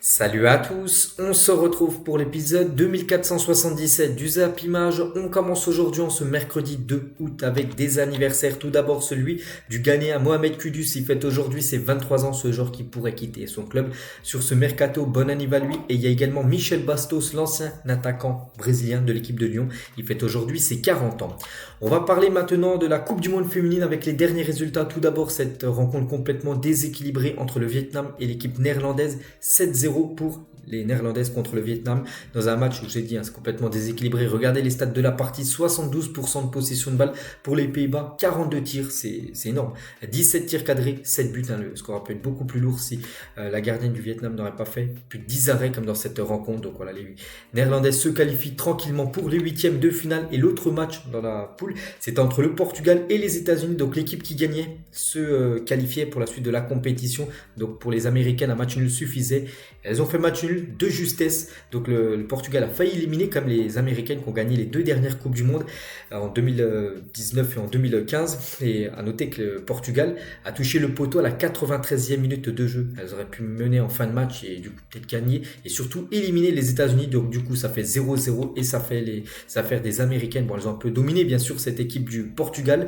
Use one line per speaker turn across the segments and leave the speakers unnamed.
Salut à tous, on se retrouve pour l'épisode 2477 du Zap Image. On commence aujourd'hui en ce mercredi 2 août avec des anniversaires. Tout d'abord celui du Ghanéen Mohamed Kudus, il fête aujourd'hui ses 23 ans, ce joueur qui pourrait quitter son club sur ce mercato. Bon anniversaire à lui. Et il y a également Michel Bastos, l'ancien attaquant brésilien de l'équipe de Lyon. Il fête aujourd'hui ses 40 ans. On va parler maintenant de la Coupe du Monde féminine avec les derniers résultats. Tout d'abord cette rencontre complètement déséquilibrée entre le Vietnam et l'équipe néerlandaise. 7-0 pour les Néerlandaises contre le Vietnam dans un match où j'ai dit c'est complètement déséquilibré. Regardez les stats de la partie, 72% de possession de balle pour les Pays-Bas, 42 tirs, c'est énorme, 17 tirs cadrés, 7 buts, le score peut être beaucoup plus lourd si la gardienne du Vietnam n'aurait pas fait plus de 10 arrêts comme dans cette rencontre. Donc voilà, les Néerlandaises se qualifient tranquillement pour les huitièmes de finale. Et l'autre match dans la poule, c'est entre le Portugal et les États-Unis. Donc l'équipe qui gagnait se qualifiait pour la suite de la compétition. Donc pour les Américaines, un match nul suffisait. Elles ont fait match nul de justesse. Donc le Portugal a failli éliminer comme les Américaines qui ont gagné les deux dernières Coupes du Monde en 2019 et en 2015. Et à noter que le Portugal a touché le poteau à la 93e minute de jeu. Elles auraient pu mener en fin de match et du coup peut-être gagner et surtout éliminer les États-Unis. Donc du coup ça fait 0-0 et ça fait les affaires des Américaines. Bon, elles ont un peu dominé bien sûr cette équipe du Portugal.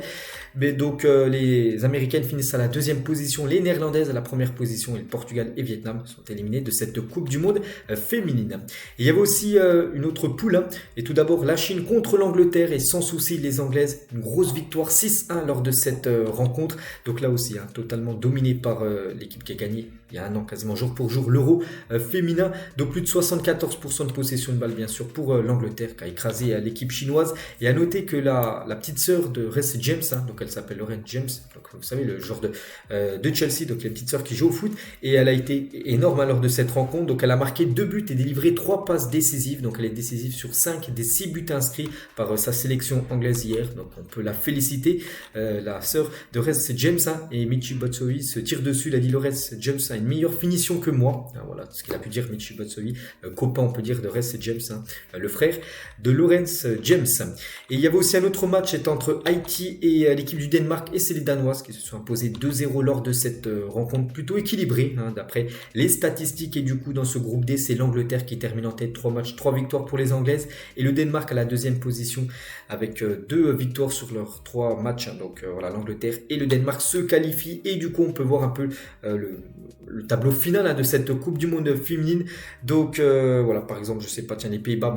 Mais donc les Américaines finissent à la deuxième position, les Néerlandaises à la première position et le Portugal et Vietnam sont éliminés de cette Coupe du Monde féminine. Et il y avait aussi une autre poule. Et tout d'abord la Chine contre l'Angleterre et sans souci les Anglaises, une grosse victoire 6-1 lors de cette rencontre. Donc là aussi totalement dominé par l'équipe qui a gagné il y a un an quasiment jour pour jour l'Euro féminin. Donc plus de 74% de possession de balle bien sûr pour l'Angleterre qui a écrasé l'équipe chinoise. Et à noter que la petite sœur de Reece James, donc elle s'appelle Lauren James, donc vous savez le joueur de Chelsea, donc la petite sœur qui joue au foot, et elle a été énorme lors de cette rencontre. Donc elle a marqué 2 buts et délivré 3 passes décisives. Donc elle est décisive sur 5 des 6 buts inscrits par sa sélection anglaise hier. Donc on peut la féliciter, la sœur de Reece James. Et Michy Batshuayi se tire dessus. Il a dit Reece James a une meilleure finition que moi. Voilà ce qu'il a pu dire Michy Batshuayi, copain on peut dire de Reece James, le frère de Lawrence James. Et il y avait aussi un autre match, c'était entre Haïti et l'équipe du Danemark, et c'est les Danoises qui se sont imposées 2-0 lors de cette rencontre plutôt équilibrée d'après les statistiques. Et du coup dans ce groupe D, c'est l'Angleterre qui termine en tête, 3 matchs, 3 victoires pour les Anglaises, et le Danemark à la deuxième position avec 2 victoires sur leurs 3 matchs. Donc voilà, l'Angleterre et le Danemark se qualifient, et du coup on peut voir un peu le tableau final de cette Coupe du Monde féminine. Donc voilà, par exemple, je sais pas, tiens, les Pays-Bas,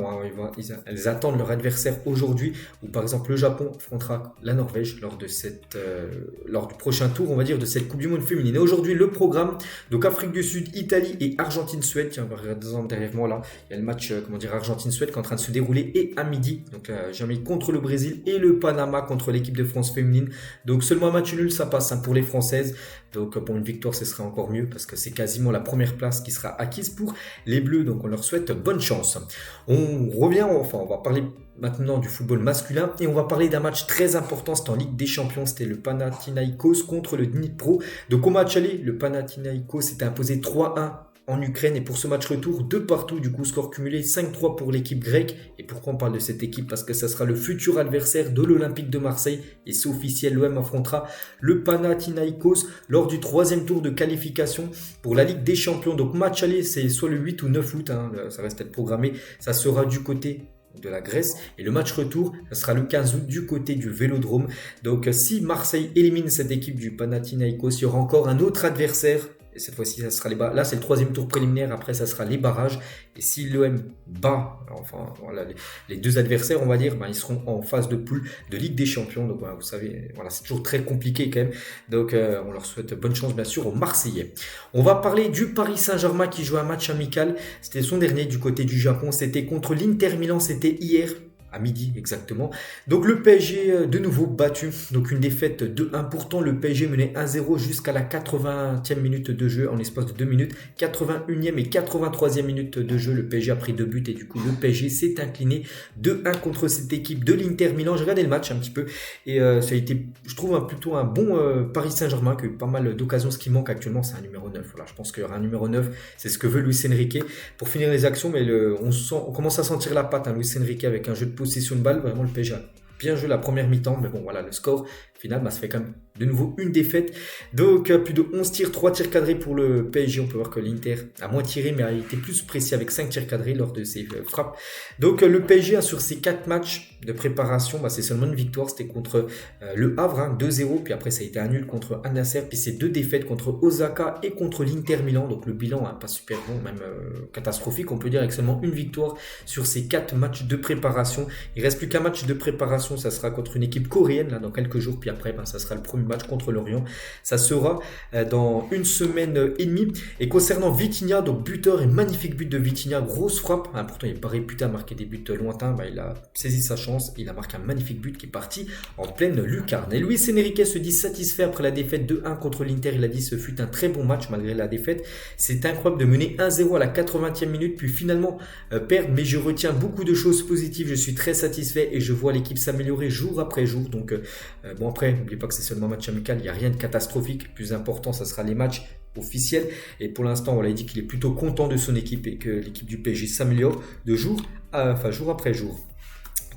elles attendent leur adversaire aujourd'hui, ou par exemple le Japon affrontera la Norvège lors du prochain tour, on va dire, de cette Coupe du Monde féminine. Et aujourd'hui, le programme, donc Afrique du Sud, Italie et Argentine-Suède. Tiens, regardez derrière moi là, il y a le match, Argentine-Suède qui est en train de se dérouler, et à midi, donc la Jamaïque contre le Brésil et le Panama contre l'équipe de France féminine. Donc seulement un match nul, ça passe pour les Françaises. Donc pour une victoire, ce serait encore mieux parce que c'est quasiment la première place qui sera acquise pour les Bleus. Donc on leur souhaite bonne chance. On va parler maintenant du football masculin et on va parler d'un match très important. C'était en Ligue des Champions, c'était le Panathinaïkos contre le Dnipro. Donc au match aller, le Panathinaïkos s'était imposé 3-1 en Ukraine, et pour ce match retour, 2 partout, du coup score cumulé 5-3 pour l'équipe grecque. Et pourquoi on parle de cette équipe? Parce que ça sera le futur adversaire de l'Olympique de Marseille, et c'est officiel, l'OM affrontera le Panathinaïkos lors du 3e tour de qualification pour la Ligue des Champions. Donc match aller, c'est soit le 8 ou 9 août, ça reste à être programmé, ça sera du côté de la Grèce, et le match retour, ça sera le 15 août du côté du Vélodrome. Donc si Marseille élimine cette équipe du Panathinaïkos, il y aura encore un autre adversaire. Et cette fois-ci, ça sera là c'est le 3e tour préliminaire, après ça sera les barrages. Et si l'OM bat, voilà, les 2 adversaires, on va dire, ils seront en phase de poule de Ligue des Champions. Donc voilà, vous savez, voilà, c'est toujours très compliqué quand même. Donc on leur souhaite bonne chance bien sûr aux Marseillais. On va parler du Paris Saint-Germain qui joue un match amical. C'était son dernier du côté du Japon, c'était contre l'Inter Milan, c'était hier. À midi exactement. Donc le PSG de nouveau battu. Donc une défaite 2-1. Pourtant le PSG menait 1-0 jusqu'à la 80e minute de jeu en l'espace de 2 minutes. 81e et 83e minute de jeu. Le PSG a pris 2 buts et du coup le PSG s'est incliné 2-1 contre cette équipe de l'Inter Milan. J'ai regardé le match un petit peu et ça a été, je trouve, plutôt un bon Paris Saint-Germain qui a eu pas mal d'occasions. Ce qui manque actuellement, c'est un numéro 9. Voilà, je pense qu'il y aura un numéro 9. C'est ce que veut Luis Enrique pour finir les actions. Mais on commence à sentir la patte, Luis Enrique, avec un jeu de possession de balle. Vraiment, le PSG a bien joué la première mi-temps, mais bon, voilà, le score final, ça fait quand même de nouveau une défaite. Donc plus de 11 tirs, 3 tirs cadrés pour le PSG. On peut voir que l'Inter a moins tiré mais a été plus précis avec 5 tirs cadrés lors de ses frappes. Donc le PSG a sur ses 4 matchs de préparation, c'est seulement une victoire, c'était contre le Havre, 2-0, puis après ça a été un nul contre Al Nassr, puis c'est 2 défaites contre Osaka et contre l'Inter Milan, donc le bilan pas super bon, même catastrophique, on peut dire, avec seulement une victoire sur ces 4 matchs de préparation. Il reste plus qu'un match de préparation, ça sera contre une équipe coréenne là dans quelques jours, puis après ça sera le premier match contre l'Orient, ça sera dans une semaine et demie. Et concernant Vitinha, donc buteur et magnifique but de Vitinha, grosse frappe, pourtant il n'est pas réputé à marquer des buts lointains, il a saisi sa chance, il a marqué un magnifique but qui est parti en pleine lucarne. Et Luis Enrique se dit satisfait après la défaite 2-1 contre l'Inter. Il a dit ce fut un très bon match malgré la défaite. C'est incroyable de mener 1-0 à la 80e minute puis finalement perdre, mais je retiens beaucoup de choses positives. Je suis très satisfait et je vois l'équipe s'améliorer jour après jour. Donc après, n'oubliez pas que c'est seulement un match amical, il n'y a rien de catastrophique. Le plus important, ça sera les matchs officiels. Et pour l'instant, il dit qu'il est plutôt content de son équipe et que l'équipe du PSG s'améliore de jour après jour.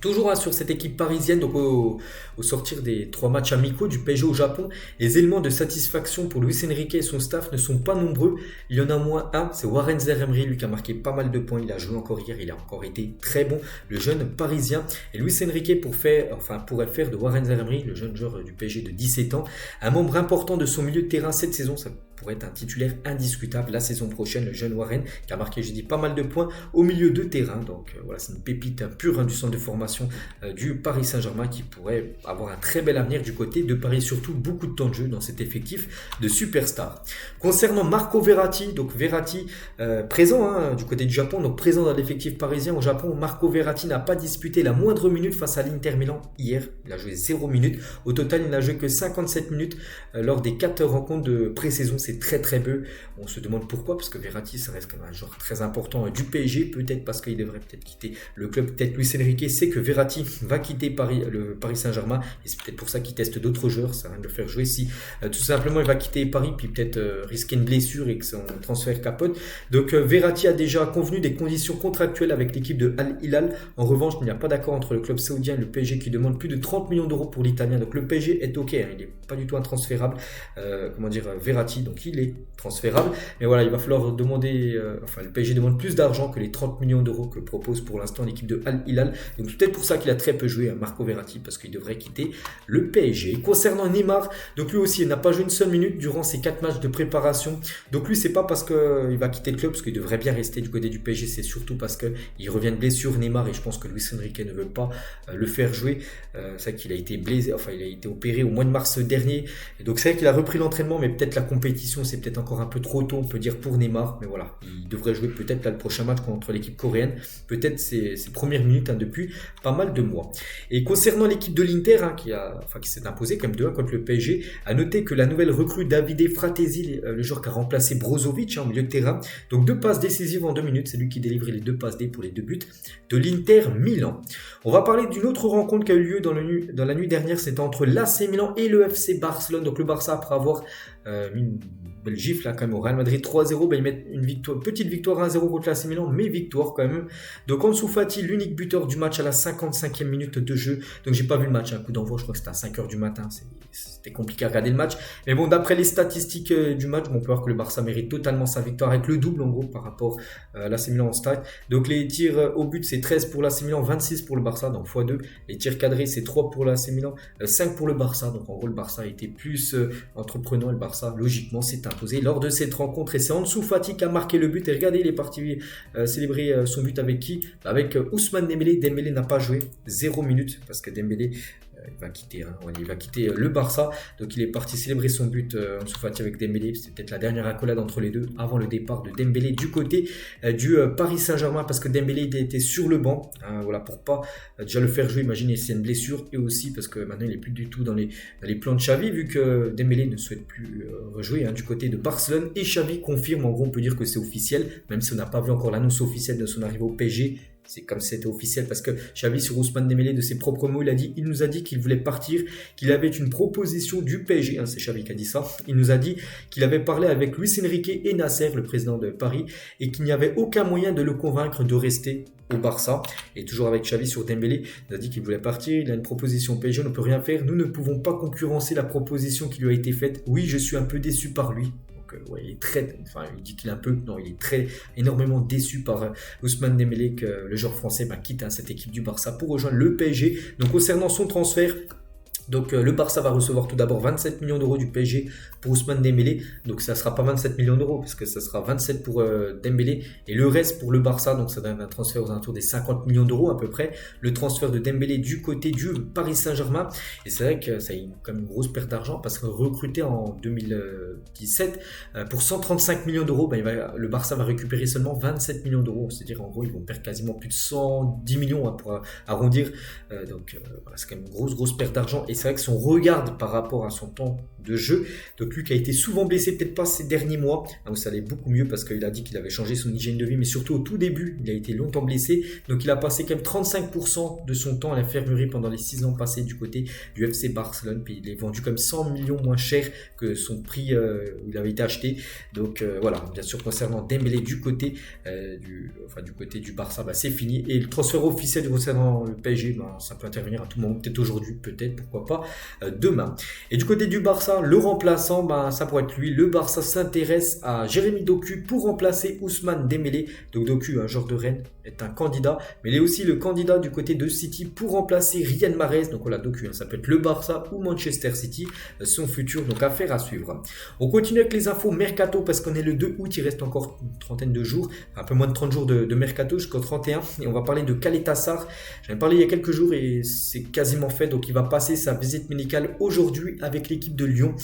Toujours sur cette équipe parisienne, donc au sortir des 3 matchs amicaux du PSG au Japon, les éléments de satisfaction pour Luis Enrique et son staff ne sont pas nombreux. Il y en a au moins un, c'est Warren Zaïre-Emery, lui qui a marqué pas mal de points. Il a joué encore hier, il a encore été très bon, le jeune parisien. Et Luis Enrique pourrait faire de Warren Zaïre-Emery, le jeune joueur du PSG de 17 ans, un membre important de son milieu de terrain cette saison. Ça pourrait être un titulaire indiscutable la saison prochaine, le jeune Warren qui a marqué, pas mal de points au milieu de terrain. Donc voilà, c'est une pépite pure du centre de formation du Paris Saint-Germain qui pourrait avoir un très bel avenir du côté de Paris, surtout beaucoup de temps de jeu dans cet effectif de superstars. Concernant Marco Verratti, donc Verratti présent du côté du Japon, donc présent dans l'effectif parisien au Japon, Marco Verratti n'a pas disputé la moindre minute face à l'Inter Milan hier, il a joué 0 minutes, au total il n'a joué que 57 minutes lors des 4 rencontres de pré-saison, c'est très très peu, on se demande pourquoi, parce que Verratti ça reste quand même un joueur très important du PSG, peut-être parce qu'il devrait peut-être quitter le club, peut-être Luis Enrique sait que Verratti va quitter le Paris Saint-Germain et c'est peut-être pour ça qu'il teste d'autres joueurs, ça va de le faire jouer si tout simplement il va quitter Paris puis peut-être risquer une blessure et que son transfert capote. Donc Verratti a déjà convenu des conditions contractuelles avec l'équipe de Al Hilal. En revanche, il n'y a pas d'accord entre le club saoudien et le PSG qui demande plus de 30 millions d'euros pour l'Italien. Donc le PSG est ok, il n'est pas du tout intransférable, Verratti, donc il est transférable, mais voilà, il va falloir demander, le PSG demande plus d'argent que les 30 millions d'euros que propose pour l'instant l'équipe de Al Hilal. Donc peut-être pour ça qu'il a très peu joué, Marco Verratti, parce qu'il devrait quitter le PSG. Concernant Neymar, donc lui aussi il n'a pas joué une seule minute durant ces 4 matchs de préparation. Donc lui c'est pas parce qu'il va quitter le club, parce qu'il devrait bien rester du côté du PSG, c'est surtout parce qu'il revient de blessure Neymar, et je pense que Luis Enrique ne veut pas le faire jouer. C'est vrai qu'il a été blessé, il a été opéré au mois de mars dernier, et donc c'est vrai qu'il a repris l'entraînement, mais peut-être la compétition c'est peut-être encore un peu trop tôt, on peut dire, pour Neymar, mais voilà, il devrait jouer peut-être là le prochain match contre l'équipe coréenne, peut-être ses premières minutes depuis pas mal de mois. Et concernant l'équipe de l'Inter qui s'est imposée comme 2-1 contre le PSG, à noter que la nouvelle recrue Davide Fratesi, le joueur qui a remplacé Brozovic au milieu de terrain, donc 2 passes décisives en 2 minutes, c'est lui qui délivre les 2 passes D pour les 2 buts de l'Inter Milan. On va parler d'une autre rencontre qui a eu lieu dans la nuit dernière, c'était entre l'AC Milan et le FC Barcelone. Donc le Barça, après avoir mis une belle gifle quand même au Real Madrid 3-0, ils mettent une petite victoire 1-0 contre l'AC Milan, mais victoire quand même. Donc Ansu Fati, l'unique buteur du match à la 55e minute de jeu. Donc j'ai pas vu le match, coup d'envoi, je crois que c'était à 5h du matin, c'était compliqué à regarder le match. Mais bon, d'après les statistiques du match, on peut voir que le Barça mérite totalement sa victoire avec le double en gros par rapport à l'AC Milan en stat. Donc les tirs au but c'est 13 pour l'AC Milan, 26 pour le Barça, donc x2. Les tirs cadrés c'est 3 pour l'AC Milan, 5 pour le Barça. Donc en gros le Barça a été plus entreprenant, le Barça logiquement s'est imposé lors de cette rencontre, et c'est Ansu Fati qui a marqué le but. Et regardez, il est parti célébrer son but avec qui? Avec Ousmane Dembélé. Dembélé n'a pas joué, 0 minutes, parce que Dembélé il va quitter le Barça, donc il est parti célébrer son but Ansu Fati avec Dembélé. C'était peut-être la dernière accolade entre les deux avant le départ de Dembélé du côté du Paris Saint-Germain, parce que Dembélé il était sur le banc, pour pas déjà le faire jouer, imaginez c'est une blessure, et aussi parce que maintenant il est plus du tout dans les plans de Xavi, vu que Dembélé ne souhaite plus rejouer du côté de Barcelone, et Xavi confirme, en gros on peut dire que c'est officiel, même si on n'a pas vu encore l'annonce officielle de son arrivée au PSG. c'est comme si c'était officiel parce que Xavi sur Ousmane Dembélé, de ses propres mots, il nous a dit qu'il voulait partir, qu'il avait une proposition du PSG, c'est Xavi qui a dit ça, il nous a dit qu'il avait parlé avec Luis Enrique et Nasser, le président de Paris, et qu'il n'y avait aucun moyen de le convaincre de rester au Barça. Et toujours avec Xavi sur Dembélé, il a dit qu'il voulait partir, il a une proposition au PSG, on ne peut rien faire, nous ne pouvons pas concurrencer la proposition qui lui a été faite. Oui, je suis un peu déçu par lui. Ouais, il dit qu'il est il est très énormément déçu par Ousmane Dembélé que le joueur français quitte cette équipe du Barça pour rejoindre le PSG. Donc concernant son transfert, donc le Barça va recevoir tout d'abord 27 millions d'euros du PSG pour Ousmane Dembélé. Donc ça ne sera pas 27 millions d'euros parce que ça sera 27 pour Dembélé et le reste pour le Barça. Donc ça donne un transfert aux alentours des 50 millions d'euros à peu près. Le transfert de Dembélé du côté du Paris Saint-Germain. Et c'est vrai que ça a quand même une grosse perte d'argent parce que recruté en 2017 pour 135 millions d'euros, le Barça va récupérer seulement 27 millions d'euros. C'est-à-dire en gros ils vont perdre quasiment plus de 110 millions pour arrondir. C'est quand même une grosse perte d'argent. Et c'est vrai que si on regarde par rapport à son temps de jeu, donc lui qui a été souvent blessé, peut-être pas ces derniers mois, où ça allait beaucoup mieux parce qu'il a dit qu'il avait changé son hygiène de vie, mais surtout au tout début, il a été longtemps blessé. Donc il a passé quand même 35% de son temps à l'infirmerie pendant les 6 ans passés du côté du FC Barcelone. Puis il est vendu comme 100 millions moins cher que son prix où il avait été acheté. Donc voilà, bien sûr concernant Dembélé du côté du Barça, c'est fini. Et le transfert officiel concernant le PSG, ça peut intervenir à tout moment, peut-être aujourd'hui, peut-être, pourquoi pas demain. Et du côté du Barça, le remplaçant, ça pourrait être lui. Le Barça s'intéresse à Jérémy Doku pour remplacer Ousmane Dembélé. Donc Doku, un joueur de Rennes, est un candidat, mais il est aussi le candidat du côté de City pour remplacer Riyad Mahrez. Donc voilà, Doku, ça peut être le Barça ou Manchester City, son futur, donc affaire à suivre. On continue avec les infos mercato parce qu'on est le 2 août, il reste encore une trentaine de jours, un peu moins de 30 jours de mercato jusqu'au 31, et on va parler de Khaled Tassar. J'en ai parlé il y a quelques jours et c'est quasiment fait, donc il va passer sa visite médicale aujourd'hui avec l'équipe de Lyon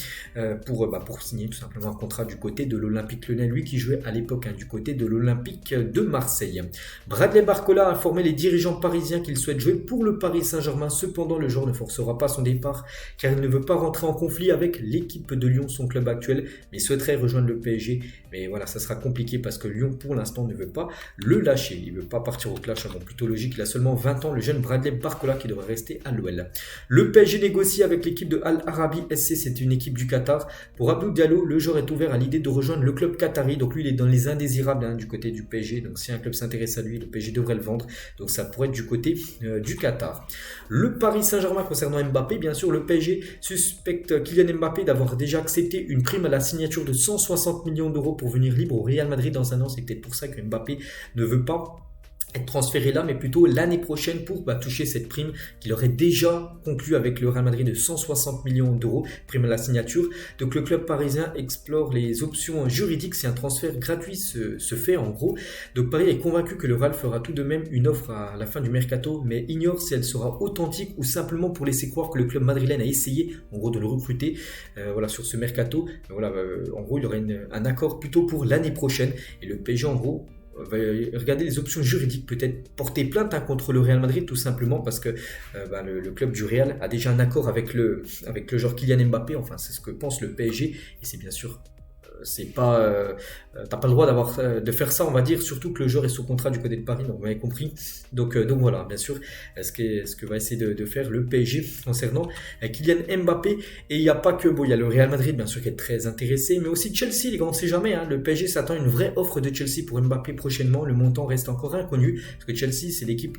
pour signer tout simplement un contrat du côté de l'Olympique Lyonnais, lui qui jouait à l'époque du côté de l'Olympique de Marseille. Bradley Barcola a informé les dirigeants parisiens qu'il souhaite jouer pour le Paris Saint-Germain. Cependant, le joueur ne forcera pas son départ car il ne veut pas rentrer en conflit avec l'équipe de Lyon, son club actuel, mais souhaiterait rejoindre le PSG. Mais voilà, ça sera compliqué parce que Lyon, pour l'instant, ne veut pas le lâcher. Il ne veut pas partir au clash, plutôt logique. Il a seulement 20 ans, le jeune Bradley Barcola qui devrait rester à l'OL. Le PSG négocie avec l'équipe de Al Arabi SC, c'est une équipe du Qatar. Pour Abdou Diallo, le joueur est ouvert à l'idée de rejoindre le club qatari. Donc lui, il est dans les indésirables du côté du PSG. Donc si un club s'intéresse à lui, le PSG devrait le vendre. Donc ça pourrait être du côté du Qatar. Le Paris Saint-Germain concernant Mbappé, bien sûr, le PSG suspecte Kylian Mbappé d'avoir déjà accepté une prime à la signature de 160 millions d'euros pour venir libre au Real Madrid dans un an. C'est peut-être pour ça que Mbappé ne veut pas être transféré là, mais plutôt l'année prochaine pour toucher cette prime qu'il aurait déjà conclue avec le Real Madrid de 160 millions d'euros, prime à la signature. Donc le club parisien explore les options juridiques si un transfert gratuit se fait en gros. Donc Paris est convaincu que le Real fera tout de même une offre à la fin du mercato, mais ignore si elle sera authentique ou simplement pour laisser croire que le club madrilène a essayé en gros de le recruter sur ce mercato. En gros il y aurait un accord plutôt pour l'année prochaine et le PSG en gros va regarder les options juridiques, peut-être porter plainte contre le Real Madrid tout simplement parce que le club du Real a déjà un accord avec le joueur Kylian Mbappé, enfin c'est ce que pense le PSG et c'est bien sûr c'est pas t'as pas le droit de faire ça, on va dire, surtout que le joueur est sous contrat du côté de Paris, donc vous m'avez compris. Donc voilà, bien sûr, ce que va essayer de faire le PSG concernant Kylian Mbappé. Et il n'y a pas que il y a le Real Madrid bien sûr qui est très intéressé, mais aussi Chelsea, les gars, on sait jamais, le PSG s'attend à une vraie offre de Chelsea pour Mbappé prochainement. Le montant reste encore inconnu parce que Chelsea c'est l'équipe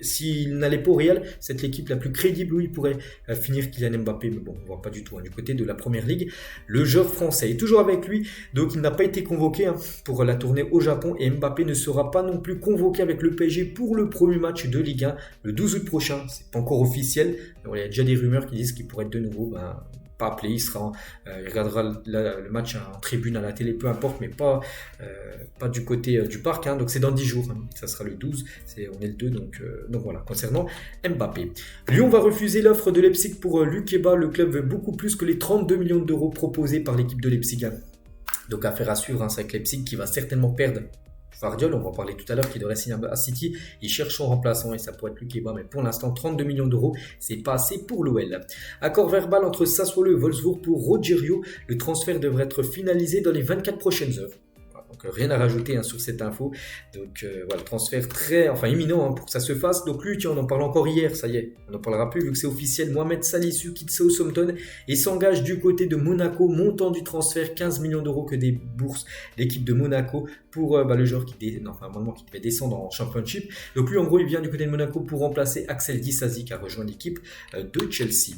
s'il n'allait pas au Real, c'est l'équipe la plus crédible où il pourrait finir Kylian Mbappé, mais bon, on ne voit pas du tout du côté de la première ligue. Le joueur français est toujours avec lui, donc il n'a pas été convoqué pour la tournée au Japon et Mbappé ne sera pas non plus convoqué avec le PSG pour le premier match de Ligue 1 le 12 août prochain. C'est pas encore officiel, mais il y a déjà des rumeurs qui disent qu'il pourrait être de nouveau pas appelé, il regardera le match en tribune à la télé, peu importe, mais pas du côté du parc, donc c'est dans 10 jours, ça sera le 12, on est le 2, donc voilà, concernant Mbappé. Lyon va refuser l'offre de Leipzig pour Lukeba, le club veut beaucoup plus que les 32 millions d'euros proposés par l'équipe de Leipzig, donc affaire à suivre, c'est avec Leipzig qui va certainement perdre Vardiol, on va en parler tout à l'heure, qui devrait signer à City. Il cherche son remplaçant et ça pourrait être Lukeba, mais pour l'instant 32 millions d'euros, c'est pas assez pour l'OL. Accord verbal entre Sassuolo et Wolfsburg pour Rogerio. Le transfert devrait être finalisé dans les 24 prochaines heures. Donc rien à rajouter sur cette info. Donc voilà, transfert imminent pour que ça se fasse. Donc lui, tiens, on en parle encore hier, ça y est, on n'en parlera plus vu que c'est officiel. Mohamed Salisu quitte Southampton et s'engage du côté de Monaco. Montant du transfert 15 millions d'euros que débourse l'équipe de Monaco pour le joueur qui devait descendre en Championship. Donc lui, en gros, il vient du côté de Monaco pour remplacer Axel Disasi qui a rejoint l'équipe de Chelsea.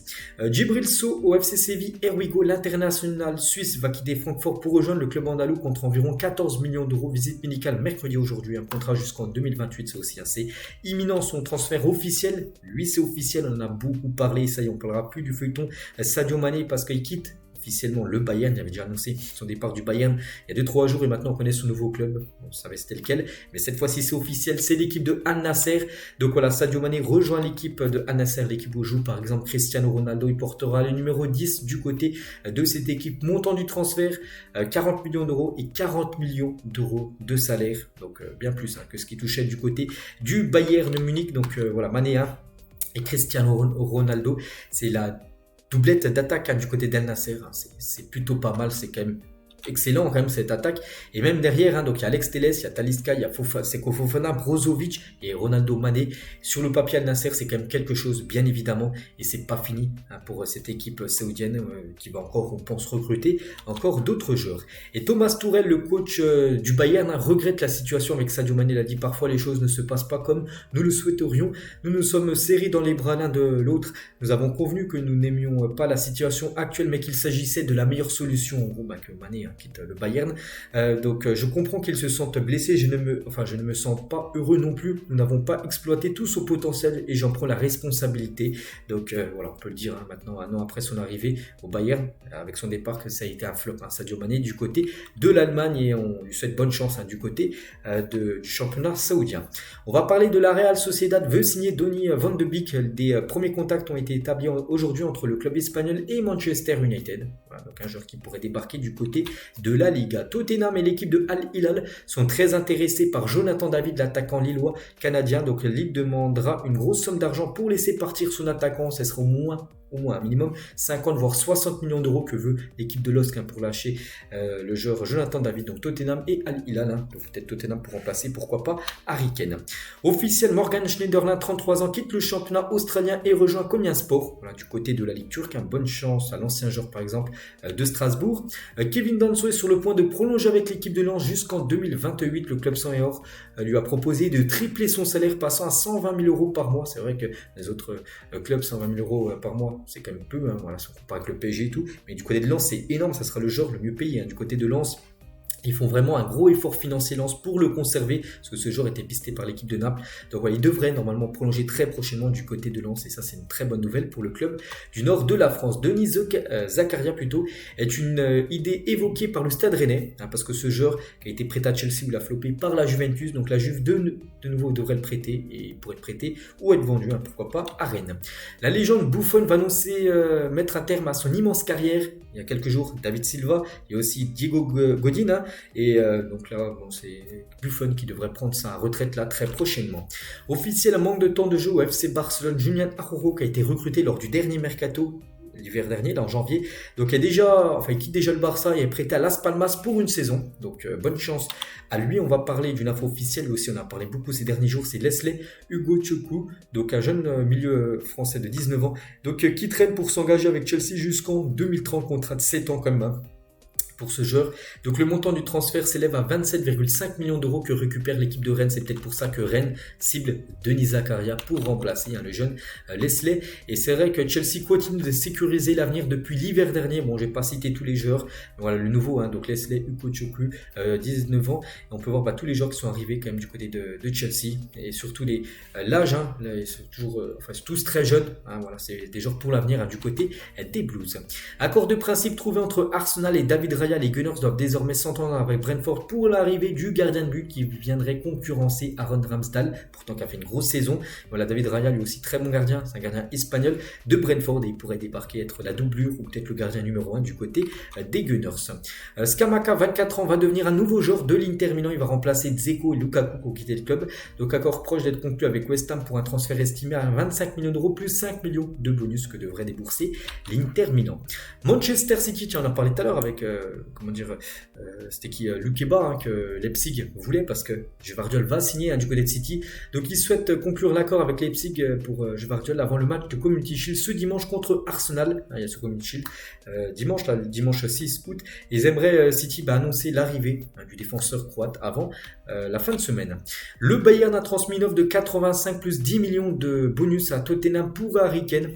Djibril Sow au FC Séville, Erwigo, l'international suisse, va quitter Francfort pour rejoindre le club andalou contre environ 14 millions d'euros. Visite médicale mercredi aujourd'hui, un contrat jusqu'en 2028, c'est aussi assez imminent. Son transfert officiel, lui c'est officiel, on en a beaucoup parlé, ça y est, on ne parlera plus du feuilleton Sadio Mané parce qu'il quitte officiellement le Bayern. Il avait déjà annoncé son départ du Bayern il y a 2-3 jours et maintenant on connaît son nouveau club. On savait c'était lequel, mais cette fois-ci c'est officiel, c'est l'équipe de Al Nasser. Donc voilà, Sadio Mané rejoint l'équipe de Al Nasser, l'équipe où joue par exemple Cristiano Ronaldo. Il portera le numéro 10 du côté de cette équipe. Montant du transfert 40 millions d'euros et 40 millions d'euros de salaire. Donc bien plus que ce qui touchait du côté du Bayern de Munich. Donc voilà, Mané et Cristiano Ronaldo, c'est la doublette d'attaque du côté d'Al Nasser. C'est plutôt pas mal, c'est quand même excellent quand même cette attaque. Et même derrière, donc il y a Alex Telles, il y a Talisca, il y a Seko Fofana, Brozovic et Ronaldo Mané. Sur le papier, Al Nasser, c'est quand même quelque chose, bien évidemment. Et c'est pas fini pour cette équipe saoudienne qui va encore, on pense, recruter encore d'autres joueurs. Et Thomas Tuchel, le coach du Bayern, regrette la situation avec Sadio Mané. Il a dit parfois les choses ne se passent pas comme nous le souhaiterions. Nous nous sommes serrés dans les bras l'un de l'autre. Nous avons convenu que nous n'aimions pas la situation actuelle, mais qu'il s'agissait de la meilleure solution. En gros, que Mané quitte le Bayern. Donc je comprends qu'ils se sentent blessés. Je ne me sens pas heureux non plus. Nous n'avons pas exploité tout son potentiel et j'en prends la responsabilité. Donc voilà, on peut le dire maintenant, un an après son arrivée au Bayern, avec son départ, que ça a été un flop. Sadio Mané du côté de l'Allemagne et on lui souhaite bonne chance du côté du championnat saoudien. On va parler de la Real Sociedad veut signer Donny van de Beek. Des premiers contacts ont été établis aujourd'hui entre le club espagnol et Manchester United. Voilà, donc un joueur qui pourrait débarquer du côté de la Liga. Tottenham et l'équipe de Al Hilal sont très intéressés par Jonathan David, l'attaquant lillois canadien. Donc la Ligue demandera une grosse somme d'argent pour laisser partir son attaquant. Ce sera au moins un minimum 50 voire 60 millions d'euros que veut l'équipe de LOSC pour lâcher le joueur Jonathan David. Donc Tottenham et Al Hilal. Donc peut-être Tottenham pour remplacer, pourquoi pas, Harry Kane. Officiel, Morgan Schneiderlin, 33 ans, quitte le championnat australien et rejoint Konyaspor. Voilà, du côté de la Ligue turque. Bonne chance à l'ancien joueur par exemple de Strasbourg. Kevin Danso est sur le point de prolonger avec l'équipe de Lens jusqu'en 2028. Le club sang et or lui a proposé de tripler son salaire, passant à 120 000 euros par mois. C'est vrai que les autres clubs, 120 000 euros par mois, c'est quand même peu, voilà, si on compare avec le PSG et tout. Mais du côté de Lens, c'est énorme. Ça sera le joueur le mieux payé. Du côté de Lens, ils font vraiment un gros effort financier Lens pour le conserver, parce que ce joueur était pisté par l'équipe de Naples. Donc voilà, il devrait normalement prolonger très prochainement du côté de Lens, et ça c'est une très bonne nouvelle pour le club du nord de la France. Denis Zakaria est une idée évoquée par le Stade Rennais, parce que ce joueur qui a été prêté à Chelsea ou l'a floppé par la Juventus, donc la Juve de nouveau devrait le prêter, et pourrait être prêté ou être vendu, pourquoi pas, à Rennes. La légende Buffon va annoncer mettre un terme à son immense carrière. Il y a quelques jours, David Silva, il y a aussi Diego Godin, et donc là, c'est Buffon qui devrait prendre sa retraite là très prochainement. Officiel, un manque de temps de jeu au FC Barcelone. Julian Araujo qui a été recruté lors du dernier mercato l'hiver dernier, là en janvier. Donc il quitte déjà le Barça et est prêté à Las Palmas pour une saison. Donc bonne chance à lui. On va parler d'une info officielle aussi, on a parlé beaucoup ces derniers jours, c'est Leslie Ugochukwu, donc un jeune milieu français de 19 ans, donc qui traîne pour s'engager avec Chelsea jusqu'en 2030, contrat de 7 ans quand même. Pour ce joueur. Donc le montant du transfert s'élève à 27,5 millions d'euros que récupère l'équipe de Rennes. C'est peut-être pour ça que Rennes cible Denis Zakaria pour remplacer le jeune Leslie. Et c'est vrai que Chelsea continue de sécuriser l'avenir depuis l'hiver dernier. Bon, je vais pas citer tous les joueurs. Voilà le nouveau, donc Leslie Ugochukwu, 19 ans. Et on peut voir tous les joueurs qui sont arrivés quand même du côté de Chelsea. Et surtout l'âge, ils sont toujours, tous très jeunes. Voilà, c'est des joueurs pour l'avenir du côté des Blues. Accord de principe trouvé entre Arsenal et David Raya. Les Gunners doivent désormais s'entendre avec Brentford pour l'arrivée du gardien de but qui viendrait concurrencer Aaron Ramsdale, pourtant qui a fait une grosse saison. Voilà, David Raya, lui aussi très bon gardien, c'est un gardien espagnol de Brentford et il pourrait débarquer, être la doublure ou peut-être le gardien numéro 1 du côté des Gunners. Scamacca, 24 ans, va devenir un nouveau joueur de l'Inter Milan. Il va remplacer Dzeko et Lukaku qui ont quitté le club. Donc accord proche d'être conclu avec West Ham pour un transfert estimé à 25 millions d'euros plus 5 millions de bonus que devrait débourser l'Inter Milan. Manchester City, tiens, on en a parlé tout à l'heure avec c'était qui Lukeba hein, que Leipzig voulait parce que Gvardiol va signer hein, du côté de City. Donc il souhaite conclure l'accord avec Leipzig pour Gvardiol avant le match de Community Shield ce dimanche contre Arsenal. Il y a ce Community Shield dimanche 6 août. Ils aimeraient City annoncer l'arrivée hein, du défenseur croate avant la fin de semaine. Le Bayern a transmis une offre de 85 plus 10 millions de bonus à Tottenham pour Harry Kane.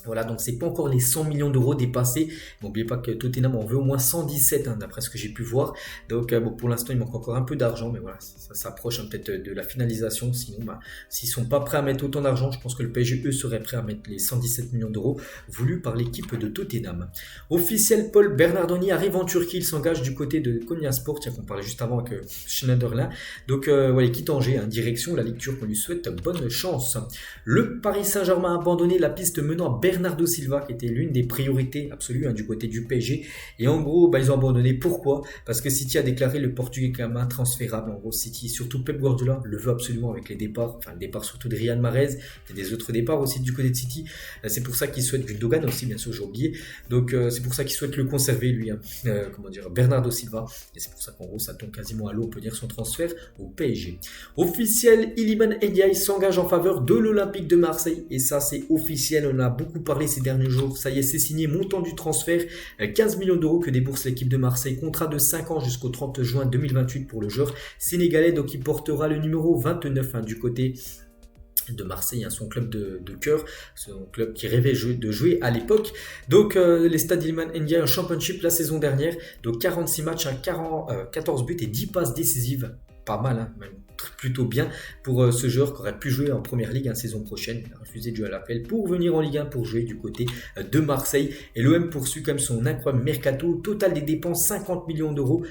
Voilà, donc c'est pas encore les 100 millions d'euros dépassés. N'oubliez pas que Tottenham en veut au moins 117, hein, d'après ce que j'ai pu voir. Donc pour l'instant, il manque encore un peu d'argent, mais voilà, ça s'approche hein, peut-être de la finalisation. Sinon, s'ils sont pas prêts à mettre autant d'argent, je pense que le PSG, eux, serait prêt à mettre les 117 millions d'euros voulus par l'équipe de Tottenham. Officiel, Paul Bernardoni arrive en Turquie. Il s'engage du côté de Konyaspor, tiens, qu'on parlait juste avant avec Schneiderlin. Donc voilà, il quitte Angers, hein, direction la Ligue turque. On lui souhaite bonne chance. Le Paris Saint-Germain a abandonné la piste menant à Bernardo Silva qui était l'une des priorités absolues hein, du côté du PSG et en gros ils ont abandonné. Pourquoi? Parce que City a déclaré le Portugais comme intransférable. En gros City, surtout Pep Guardiola le veut absolument avec les départs, enfin le départ surtout de Riyad Mahrez et des autres départs aussi du côté de City. C'est pour ça qu'il souhaite Gundogan aussi bien sûr, j'ai oublié. Donc c'est pour ça qu'il souhaite le conserver lui hein, Bernardo Silva, et c'est pour ça qu'en gros ça tombe quasiment à l'eau, on peut dire, son transfert au PSG. Officiel, Iliman Ndiaye s'engage en faveur de l'Olympique de Marseille et ça c'est officiel, on a beaucoup parlé ces derniers jours, ça y est, c'est signé, montant du transfert 15 millions d'euros que débourse l'équipe de Marseille, contrat de 5 ans jusqu'au 30 juin 2028 pour le joueur sénégalais, donc il portera le numéro 29 hein, du côté de Marseille, hein, son club de cœur, son club qui rêvait de jouer à l'époque. Donc les Stades Iliman Ndiaye en Championship la saison dernière, donc 46 matchs, hein, 14 buts et 10 passes décisives, pas mal, hein, même plutôt bien pour ce joueur qui aurait pu jouer en première ligue la saison prochaine. Il a refusé de jouer à l'appel pour venir en Ligue 1 pour jouer du côté de Marseille. Et l'OM poursuit comme son incroyable mercato. Total des dépenses 50 millions d'euros.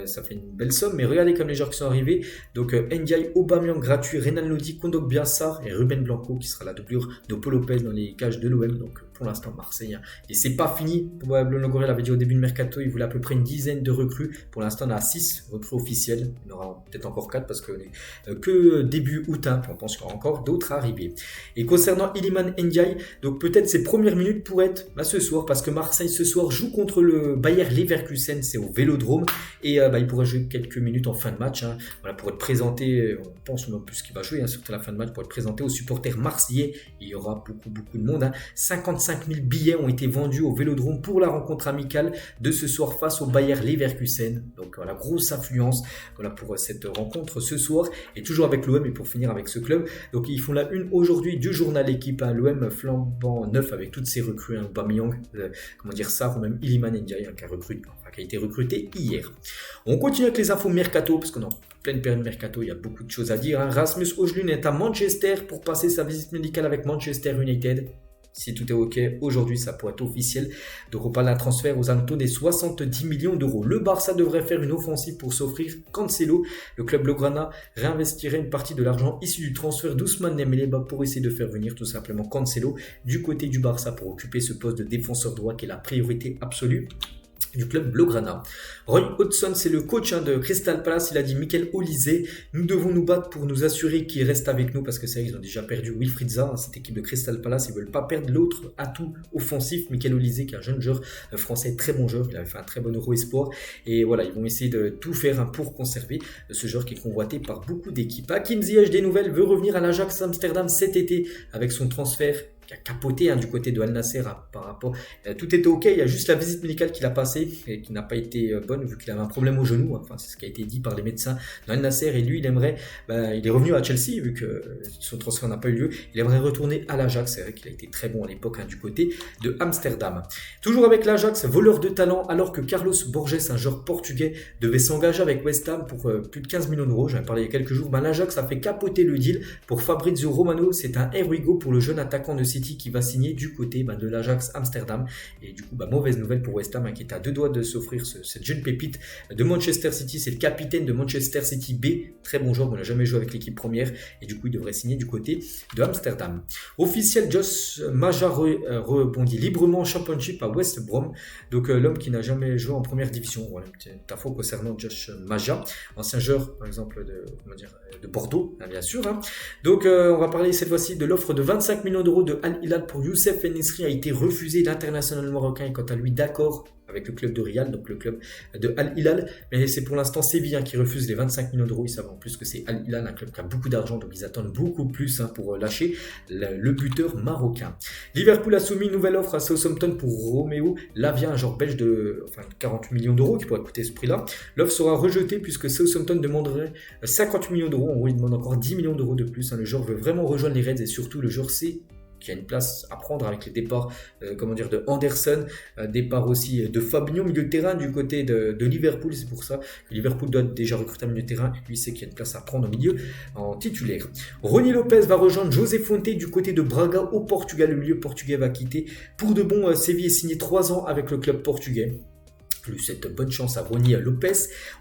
Ça fait une belle somme, mais regardez comme les joueurs qui sont arrivés. Donc Ndiaye, Aubameyang gratuit, Renan Lodi, Kondogbia Sarr et Ruben Blanco qui sera la doublure de Paul Lopez dans les cages de l'OM. Donc pour l'instant Marseille. Hein. Et c'est pas fini. Longoria l'avait dit au début de mercato, il voulait à peu près une dizaine de recrues. Pour l'instant on a 6 recrues officielles. Il y en aura peut-être encore 4 parce que début août, hein, on pense qu'il y aura encore d'autres arrivées. Et concernant Iliman Ndiaye, donc peut-être ses premières minutes pourraient être ce soir parce que Marseille ce soir joue contre le Bayer Leverkusen, c'est au Vélodrome. Et il pourrait jouer quelques minutes en fin de match hein, voilà, pour être présenté, on pense non plus qu'il va jouer, hein, surtout à la fin de match, pour être présenté aux supporters marseillais. Il y aura beaucoup de monde. Hein. 55 000 billets ont été vendus au Vélodrome pour la rencontre amicale de ce soir face au Bayer Leverkusen. Donc voilà, grosse affluence voilà, pour cette rencontre ce soir. Et toujours avec l'OM et pour finir avec ce club. Donc ils font la une aujourd'hui du journal Équipe. Hein, l'OM flambant neuf avec toutes ses recrues. Hein, Aubameyang, Sarr ou même Iliman Ndiaye hein, qui a été recruté hier. On continue avec les infos mercato parce qu'on est en pleine période mercato, il y a beaucoup de choses à dire. Hein. Rasmus Højlund est à Manchester pour passer sa visite médicale avec Manchester United. Si tout est ok, aujourd'hui ça pourrait être officiel. Donc on parle d'un transfert aux alentours des 70 millions d'euros. Le Barça devrait faire une offensive pour s'offrir Cancelo. Le club blaugrana réinvestirait une partie de l'argent issu du transfert d'Ousmane Dembélé pour essayer de faire venir tout simplement Cancelo du côté du Barça pour occuper ce poste de défenseur droit qui est la priorité absolue du club blaugrana. Roy Hodgson, c'est le coach de Crystal Palace. Il a dit Mikel Olise, nous devons nous battre pour nous assurer qu'il reste avec nous parce que c'est vrai qu'ils ont déjà perdu Wilfried Zaha, cette équipe de Crystal Palace. Ils ne veulent pas perdre l'autre atout offensif, Mikel Olise, qui est un jeune joueur français, très bon joueur. Il avait fait un très bon Euro Espoir. Et voilà, ils vont essayer de tout faire pour conserver ce joueur qui est convoité par beaucoup d'équipes. Hakim Ziyech, des nouvelles, veut revenir à l'Ajax Amsterdam cet été avec son transfert qui a capoté hein, du côté de Al Nasser hein, par rapport. Tout était ok, il y a juste la visite médicale qu'il a passée et qui n'a pas été bonne vu qu'il avait un problème au genou. Hein. Enfin, c'est ce qui a été dit par les médecins de Al Nasser et lui, il aimerait, il est revenu à Chelsea vu que son transfert n'a pas eu lieu. Il aimerait retourner à l'Ajax. C'est vrai qu'il a été très bon à l'époque hein, du côté de Amsterdam. Toujours avec l'Ajax, voleur de talent, alors que Carlos Borges, un joueur portugais, devait s'engager avec West Ham pour plus de 15 millions d'euros. J'en ai parlé il y a quelques jours. L'Ajax a fait capoter le deal pour Fabrizio Romano. C'est un Erwigo pour le jeune attaquant de City qui va signer du côté de l'Ajax Amsterdam. Et du coup, mauvaise nouvelle pour West Ham hein, qui est à deux doigts de s'offrir cette jeune pépite de Manchester City. C'est le capitaine de Manchester City B. Très bon joueur, on n'a jamais joué avec l'équipe première. Et du coup, il devrait signer du côté de Amsterdam. Officiel, Josh Maja rebondit librement en Championship à West Brom. Donc l'homme qui n'a jamais joué en première division. Voilà une petite info concernant Josh Maja, ancien joueur par exemple de Bordeaux, hein, bien sûr. Hein. Donc on va parler cette fois-ci de l'offre de 25 millions d'euros de Al Hilal pour Youssef En-Nesyri a été refusé. L'international marocain est quant à lui d'accord avec le club de Riyad, donc le club de Al Hilal, mais c'est pour l'instant Séville qui refuse les 25 millions d'euros. Ils savent en plus que c'est Al Hilal, un club qui a beaucoup d'argent, donc ils attendent beaucoup plus pour lâcher le buteur marocain. Liverpool a soumis une nouvelle offre à Southampton pour Romeo Lavia, un joueur belge de 40 millions d'euros qui pourrait coûter ce prix-là. L'offre sera rejetée puisque Southampton demanderait 50 millions d'euros. En gros, il demande encore 10 millions d'euros de plus. Le joueur veut vraiment rejoindre les Reds et surtout le joueur sait qui a une place à prendre avec les départs de Anderson, départ aussi de Fabinho, milieu de terrain du côté de Liverpool. C'est pour ça que Liverpool doit déjà recruter un milieu de terrain et lui sait qu'il y a une place à prendre au milieu en titulaire. Ronny Lopez va rejoindre José Fonte du côté de Braga au Portugal. Le milieu portugais va quitter pour de bon Séville et signer 3 ans avec le club portugais. Plus cette bonne chance à Ronny Lopez.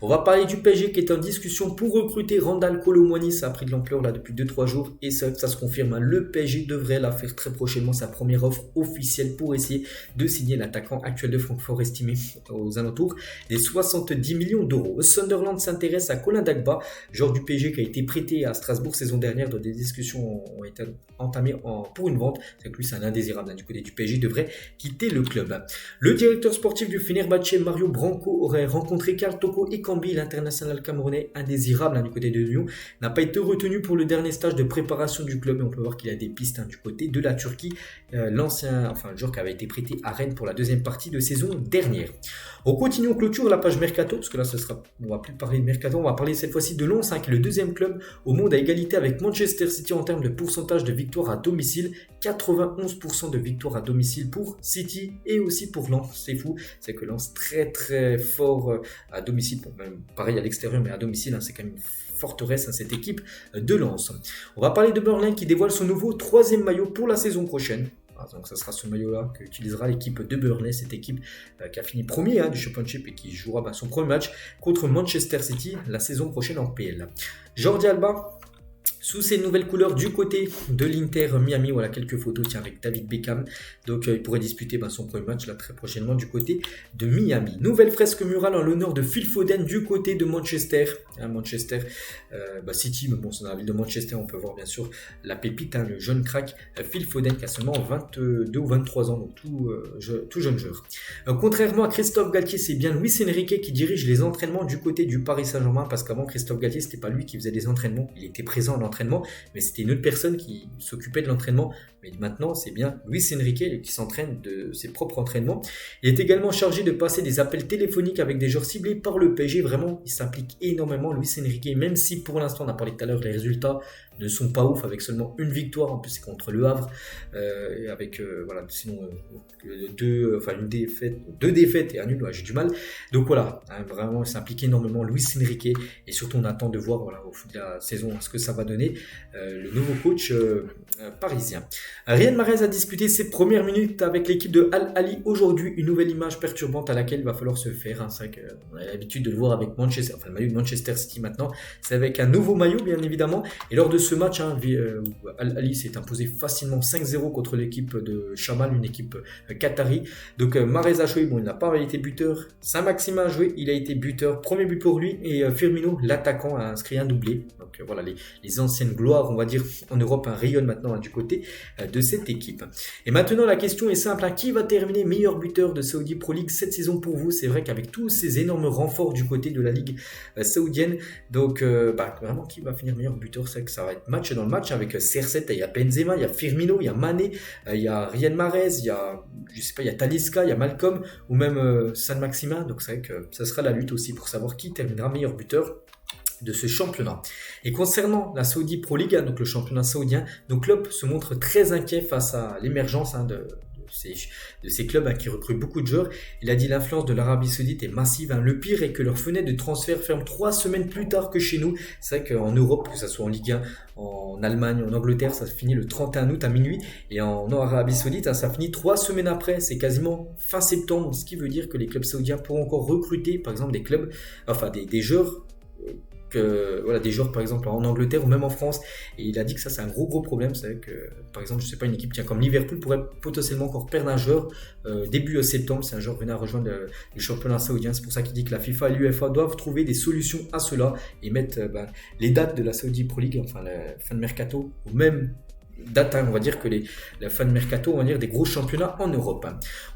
On va parler du PSG qui est en discussion pour recruter Randal Kolo Muani. Ça a pris de l'ampleur là depuis 2-3 jours et ça se confirme. Le PSG devrait la faire très prochainement, sa première offre officielle pour essayer de signer l'attaquant actuel de Francfort estimé aux alentours des 70 millions d'euros. Sunderland s'intéresse à Colin Dagba, joueur du PSG qui a été prêté à Strasbourg saison dernière, dont des discussions ont été entamées pour une vente. C'est que lui c'est un indésirable du côté du PSG, devrait quitter le club. Le directeur sportif du Fenerbahçe, Mario Branco, aurait rencontré Karl Toko Ekambi, l'international camerounais indésirable du côté de Lyon, n'a pas été retenu pour le dernier stage de préparation du club et on peut voir qu'il a des pistes du côté de la Turquie, le joueur qui avait été prêté à Rennes pour la deuxième partie de saison dernière. On continue, on clôture la page Mercato, parce que là on va plus parler de Mercato, on va parler cette fois-ci de Lens, qui est le deuxième club au monde à égalité avec Manchester City en termes de pourcentage de victoire à domicile. 91% de victoire à domicile pour City et aussi pour Lens. C'est fou, c'est que Lens très très fort à domicile, bon, même pareil à l'extérieur, mais à domicile, c'est quand même une forteresse cette équipe de Lens. On va parler de Burnley qui dévoile son nouveau 3e maillot pour la saison prochaine. Donc ça sera ce maillot-là qu'utilisera l'équipe de Burnley, cette équipe qui a fini premier du Championship et qui jouera son premier match contre Manchester City la saison prochaine en PL. Jordi Alba, sous ses nouvelles couleurs du côté de l'Inter Miami, voilà quelques photos avec David Beckham. Donc il pourrait disputer son premier match là très prochainement du côté de Miami. Nouvelle fresque murale en l'honneur de Phil Foden du côté de Manchester. Manchester City, mais bon c'est dans la ville de Manchester, on peut voir bien sûr la pépite, le jeune crack Phil Foden qui a seulement 22 ou 23 ans, donc tout jeune joueur. Contrairement à Christophe Galtier, c'est bien Luis Enrique qui dirige les entraînements du côté du Paris Saint-Germain, parce qu'avant Christophe Galtier c'était pas lui qui faisait les entraînements, il était présent à l'entraînement, mais c'était une autre personne qui s'occupait de l'entraînement. Mais maintenant, c'est bien Luis Enrique qui s'entraîne de ses propres entraînements. Il est également chargé de passer des appels téléphoniques avec des joueurs ciblés par le PSG. Vraiment, il s'implique énormément, Luis Enrique, même si pour l'instant, on a parlé tout à l'heure, les résultats ne sont pas ouf, avec seulement une victoire, en plus c'est contre le Havre, avec sinon deux défaites et un nul, j'ai du mal. Donc voilà, vraiment il s'implique énormément Luis Enrique, et surtout on attend de voir au fil de la saison ce que ça va donner, le nouveau coach parisien. Riyad Mahrez a disputé ses premières minutes avec l'équipe de Al Ahly aujourd'hui, une nouvelle image perturbante à laquelle il va falloir se faire, c'est vrai qu'on a l'habitude de le voir avec Manchester, le maillot de Manchester City maintenant, c'est avec un nouveau maillot bien évidemment, et lors de ce match, Al Ahly s'est imposé facilement 5-0 contre l'équipe de Chamal, une équipe qatari. Donc Mahrez a joué, il n'a pas été buteur. Saint-Maximin a joué, il a été buteur. Premier but pour lui, et Firmino, l'attaquant, a inscrit un doublé. Donc voilà, les anciennes gloires, on va dire, en Europe, rayonnent maintenant du côté de cette équipe. Et maintenant, la question est simple, qui va terminer meilleur buteur de Saudi Pro League cette saison pour vous? C'est vrai qu'avec tous ces énormes renforts du côté de la Ligue saoudienne, donc vraiment, qui va finir meilleur buteur? C'est que ça va être match dans le match avec CR7, il y a Benzema, il y a Firmino, il y a Mané, il y a Riyad Mahrez, il y a il y a Talisca, il y a Malcolm ou même Saint-Maximin. Donc c'est vrai que ça sera la lutte aussi pour savoir qui terminera meilleur buteur de ce championnat. Et concernant la Saudi Pro League, donc le championnat saoudien, nos clubs se montrent très inquiets face à l'émergence de ces clubs qui recrutent beaucoup de joueurs. Il a dit l'influence de l'Arabie Saoudite est massive. Le pire est que leur fenêtre de transfert ferme 3 semaines plus tard que chez nous. C'est vrai qu'en Europe, que ce soit en Ligue 1, en Allemagne, en Angleterre, ça finit le 31 août à minuit. Et en Arabie Saoudite, ça finit 3 semaines après. C'est quasiment fin septembre. Ce qui veut dire que les clubs saoudiens pourront encore recruter, par exemple, des joueurs des joueurs par exemple en Angleterre ou même en France, et il a dit que ça c'est un gros problème. C'est vrai que par exemple je sais pas, une équipe comme Liverpool pourrait potentiellement encore perdre un joueur début septembre si un joueur venait à rejoindre le championnat saoudien. C'est pour ça qu'il dit que la FIFA et l'UEFA doivent trouver des solutions à cela et mettre les dates de la Saudi Pro League, la fin de mercato, au même d'atteindre, on va dire, que la fin de mercato, on va dire, des gros championnats en Europe.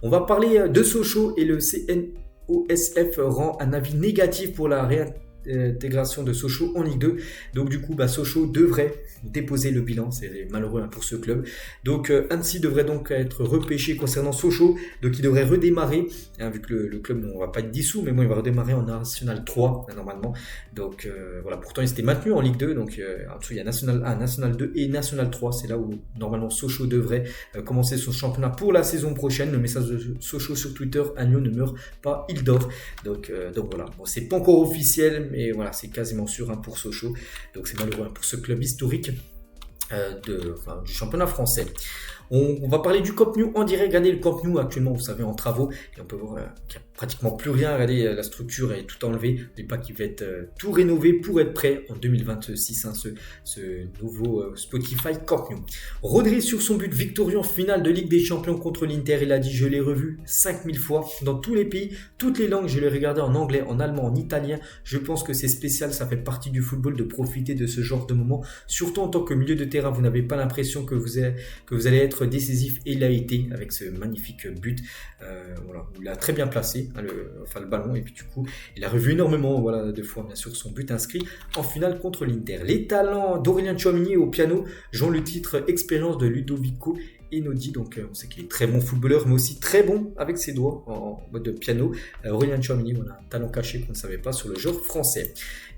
On va parler de Sochaux et le CNOSF rend un avis négatif pour la réintégration de Sochaux en Ligue 2. Donc du coup, Sochaux devrait déposer le bilan, c'est malheureux pour ce club. Donc Annecy devrait donc être repêché concernant Sochaux, donc il devrait redémarrer, vu que le club, on va pas être dissous, mais bon, il va redémarrer en National 3 normalement. Donc voilà, pourtant il s'était maintenu en Ligue 2, donc en dessous il y a National 1, National 2 et National 3, c'est là où normalement Sochaux devrait commencer son championnat pour la saison prochaine. Le message de Sochaux sur Twitter: Agneau ne meurt pas, il dort. Donc voilà, bon, c'est pas encore officiel, mais voilà, c'est quasiment sûr pour Sochaux, donc c'est malheureux pour ce club historique du championnat français. On va parler du Camp Nou en direct. Regardez le Camp Nou actuellement, vous savez, en travaux, et on peut voir qu'il n'y a pratiquement plus rien. Regardez, la structure est tout enlevée. N'oubliez pas qu'il va être tout rénové pour être prêt en 2026, ce nouveau Spotify Camp Nou. Rodri sur son but victorieux en finale de Ligue des Champions contre l'Inter. Il a dit: je l'ai revu 5000 fois dans tous les pays, toutes les langues. Je l'ai regardé en anglais, en allemand, en italien. Je pense que c'est spécial, ça fait partie du football de profiter de ce genre de moment. Surtout en tant que milieu de terrain, vous n'avez pas l'impression que vous allez être décisif, et il a été avec ce magnifique but. Voilà, il a très bien placé le ballon, et puis du coup il a revu énormément de fois bien sûr son but inscrit en finale contre l'Inter. Les talents d'Aurélien Tchouaméni au piano jouant le titre Expérience de Ludovico Einaudi. Donc on sait qu'il est très bon footballeur, mais aussi très bon avec ses doigts en mode de piano. Aurélien Tchouaméni, voilà, un talent caché qu'on ne savait pas sur le joueur français.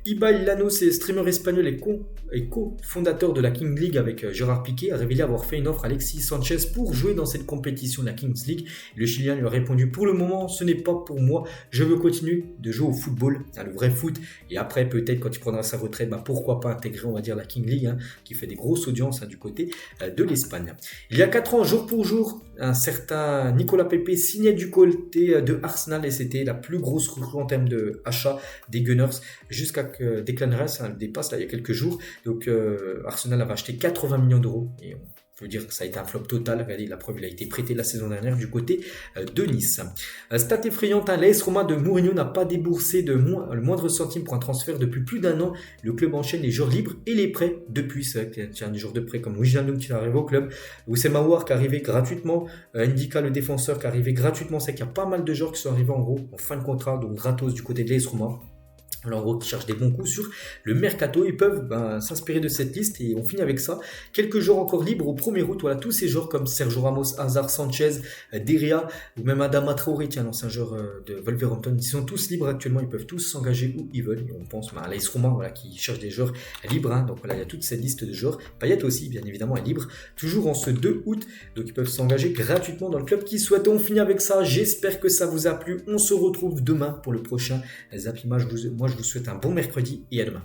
Ibai Llanos, streamer espagnol et co-fondateur de la King League avec Gérard Piqué, a révélé avoir fait une offre à Alexis Sanchez pour jouer dans cette compétition de la Kings League. Le Chilien lui a répondu: pour le moment, ce n'est pas pour moi, je veux continuer de jouer au football, le vrai foot, et après peut-être quand il prendra sa retraite, pourquoi pas intégrer, on va dire, la King League, qui fait des grosses audiences du côté de l'Espagne. Il y a 4 ans, jour pour jour, un certain Nicolas Pepe signait du côté de Arsenal, et c'était la plus grosse recrue en termes de achat des Gunners, jusqu'à que Declan Rice le dépasse il y a quelques jours. Donc Arsenal avait acheté 80 millions d'euros, et on peut dire que ça a été un flop total. Regardez, la preuve, il a été prêté la saison dernière du côté de Nice. Stat effrayante, l'AS Roma de Mourinho n'a pas déboursé le moindre centime pour un transfert depuis plus d'1 an. Le club enchaîne les joueurs libres et les prêts depuis. C'est vrai qu'il y a des joueurs de prêt comme Wijnaldum qui est arrivé au club, Oussem Aouar qui est arrivé gratuitement, Ndika le défenseur qui est arrivé gratuitement. C'est qu'il y a pas mal de joueurs qui sont arrivés en gros en fin de contrat, donc gratos du côté de l'AS Roma. Alors en gros, qui cherchent des bons coups sur le mercato, ils peuvent s'inspirer de cette liste, et on finit avec ça. Quelques joueurs encore libres au 1er août, voilà, tous ces joueurs comme Sergio Ramos, Hazard, Sanchez, Deria, ou même Adama Traoré, l'ancien joueur de Wolverhampton, ils sont tous libres actuellement, ils peuvent tous s'engager où ils veulent. Et on pense à l'AS Roma, qui cherche des joueurs libres, donc voilà, il y a toute cette liste de joueurs. Payet aussi, bien évidemment, est libre, toujours en ce 2 août, donc ils peuvent s'engager gratuitement dans le club qu'ils souhaitent. On finit avec ça, j'espère que ça vous a plu, on se retrouve demain pour le prochain Zap Image. Moi je vous souhaite un bon mercredi et à demain.